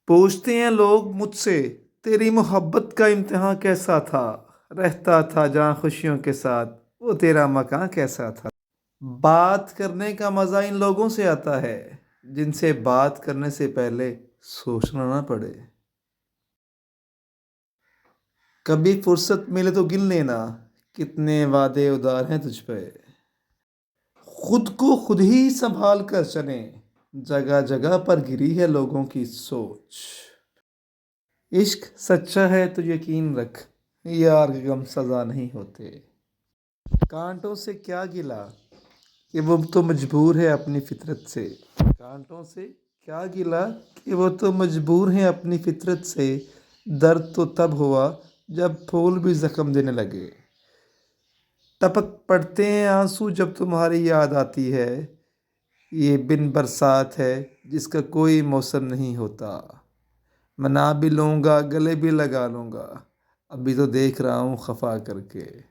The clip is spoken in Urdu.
پوچھتے ہیں لوگ مجھ سے تیری محبت کا امتحان کیسا تھا، رہتا تھا جہاں خوشیوں کے ساتھ وہ تیرا مکان کیسا تھا۔ بات کرنے کا مزہ ان لوگوں سے آتا ہے جن سے بات کرنے سے پہلے سوچنا نہ پڑے۔ کبھی فرصت ملے تو گن لینا کتنے وعدے ادار ہیں تجھ پہ۔ خود کو خود ہی سنبھال کر چلیں، جگہ جگہ پر گری ہے لوگوں کی سوچ۔ عشق سچا ہے تو یقین رکھ، یار کے غم سزا نہیں ہوتے۔ کانٹوں سے کیا گلا کہ وہ تو مجبور ہے اپنی فطرت سے۔ کانٹوں سے کیا گلا کہ وہ تو مجبور ہیں اپنی فطرت سے۔ درد تو تب ہوا جب پھول بھی زخم دینے لگے۔ ٹپک پڑتے ہیں آنسو جب تمہاری یاد آتی ہے۔ یہ بن برسات ہے جس کا کوئی موسم نہیں ہوتا۔ منا بھی لوں گا گلے بھی لگا لوں گا، ابھی تو دیکھ رہا ہوں خفا کر کے۔